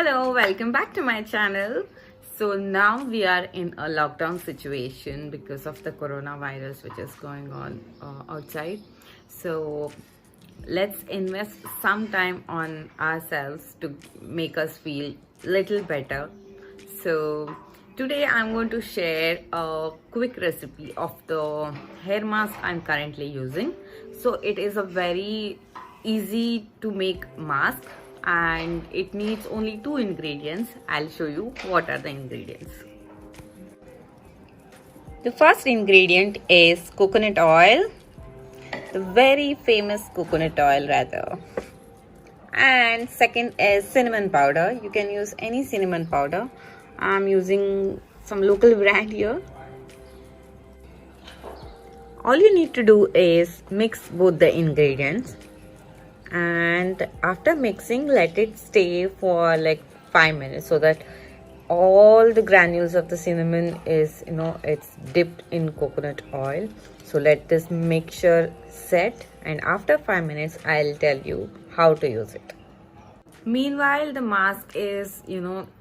Hello, welcome back to my channel. So now we are in a lockdown situation because of the coronavirus which is going on outside. So let's invest some time on ourselves to make us feel little better. So today I'm going to share a quick recipe of the hair mask I'm currently using. So it is a very easy to make mask and it needs only 2 ingredients. I'll show you what are the ingredients. The first ingredient is coconut oil, the very famous coconut oil rather. And second is cinnamon powder. You can use any cinnamon powder. I'm using some local brand here. All you need to do is mix both the ingredients, and after mixing let it stay for like 5 minutes so that all the granules of the cinnamon is it's dipped in coconut oil. So let this mixture set, and after 5 minutes I'll tell you how to use it. Meanwhile the mask is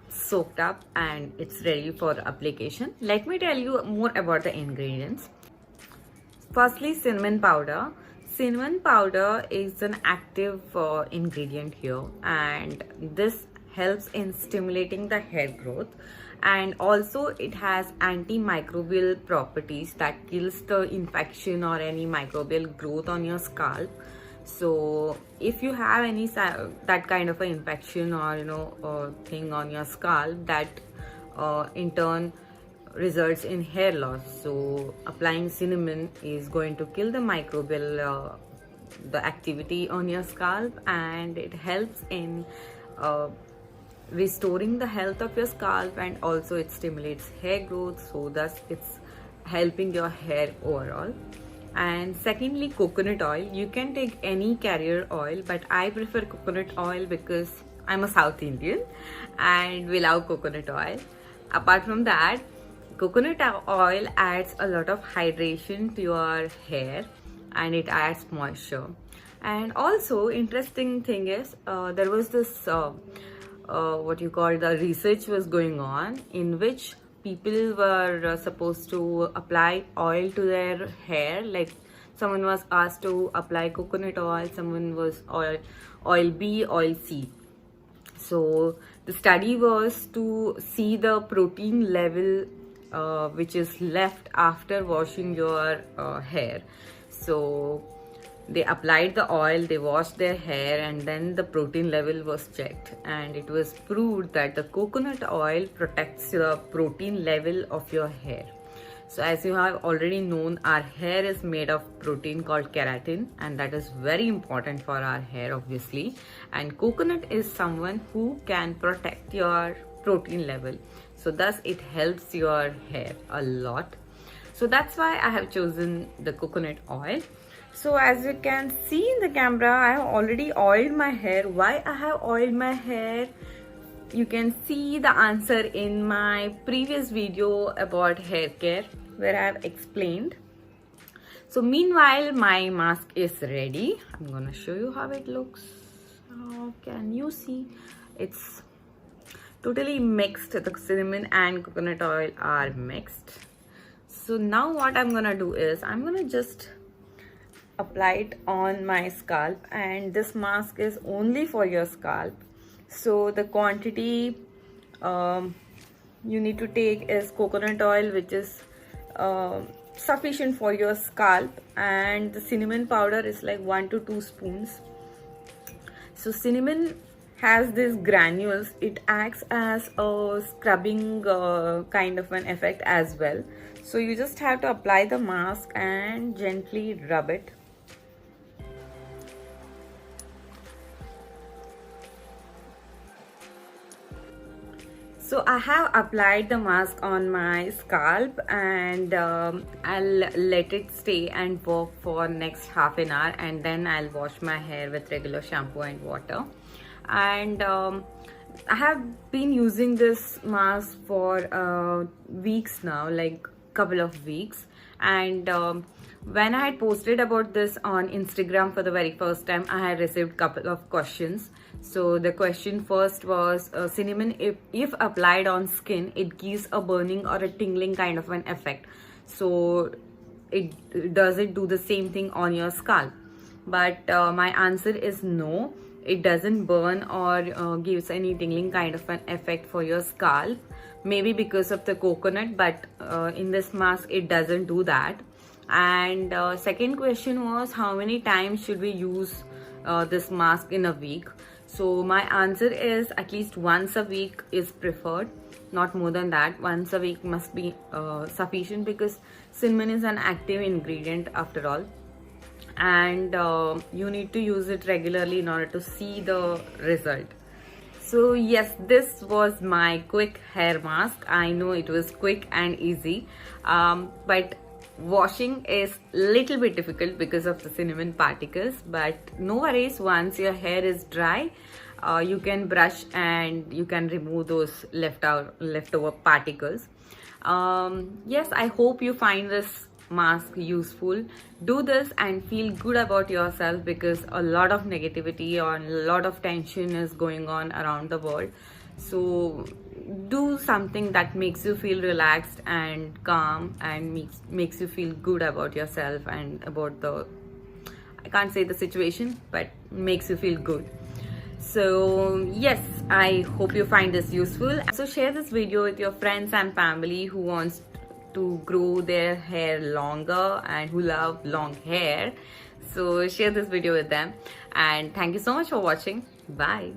soaked up and it's ready for application. Let me tell you more about the ingredients. Firstly, cinnamon powder. Cinnamon powder is an active ingredient here, and this helps in stimulating the hair growth, and also it has antimicrobial properties that kills the infection or any microbial growth on your scalp. So if you have any that kind of an infection or thing on your scalp, that in turn results in hair loss, so applying cinnamon is going to kill the microbial the activity on your scalp, and it helps in restoring the health of your scalp, and also it stimulates hair growth, so thus it's helping your hair overall. And secondly, coconut oil. You can take any carrier oil, but I prefer coconut oil because I'm a South Indian and we love coconut oil. Apart from that, coconut oil adds a lot of hydration to your hair and it adds moisture. And also interesting thing is there was this what you call the research was going on, in which people were supposed to apply oil to their hair. Like someone was asked to apply coconut oil, someone was oil B, oil C. So the study was to see the protein level which is left after washing your hair. So they applied the oil, they washed their hair, and then the protein level was checked, and it was proved that the coconut oil protects the protein level of your hair. So as you have already known, our hair is made of protein called keratin, and that is very important for our hair obviously, and coconut is someone who can protect your protein level, so thus it helps your hair a lot. So that's why I have chosen the coconut oil. So as you can see in the camera, I have already oiled my hair. Why I have oiled my hair? You can see the answer in my previous video about hair care, where I have explained. So meanwhile my mask is ready. I'm gonna show you how it looks. How can you see? It's totally mixed. The cinnamon and coconut oil are mixed. So now what I'm gonna do is I'm gonna just apply it on my scalp, and this mask is only for your scalp. So the quantity you need to take is coconut oil, which is sufficient for your scalp, and the cinnamon powder is like 1 to 2 spoons. So cinnamon has these granules. It acts as a scrubbing kind of an effect as well. So you just have to apply the mask and gently rub it. So I have applied the mask on my scalp, and I'll let it stay and work for next half an hour, and then I'll wash my hair with regular shampoo and water. And I have been using this mask for weeks now, like couple of weeks. And when I had posted about this on Instagram for the very first time, I had received couple of questions. So the question first was cinnamon, if applied on skin, it gives a burning or a tingling kind of an effect. So does it do the same thing on your scalp? But my answer is no. It doesn't burn or gives any tingling kind of an effect for your scalp. Maybe because of the coconut, but in this mask it doesn't do that. And second question was, how many times should we use this mask in a week? So my answer is at least once a week is preferred, not more than that. Once a week must be sufficient, because cinnamon is an active ingredient after all, and you need to use it regularly in order to see the result. So yes, this was my quick hair mask. I know it was quick and easy, but washing is little bit difficult because of the cinnamon particles. But no worries, once your hair is dry, you can brush and you can remove those leftover particles. Yes, I hope you find this mask useful. Do this and feel good about yourself, because a lot of negativity or a lot of tension is going on around the world. So do something that makes you feel relaxed and calm, and makes you feel good about yourself and about the, I can't say the situation, but makes you feel good. So yes, I hope you find this useful. So share this video with your friends and family who wants to grow their hair longer and who love long hair. So share this video with them, and thank you so much for watching. Bye.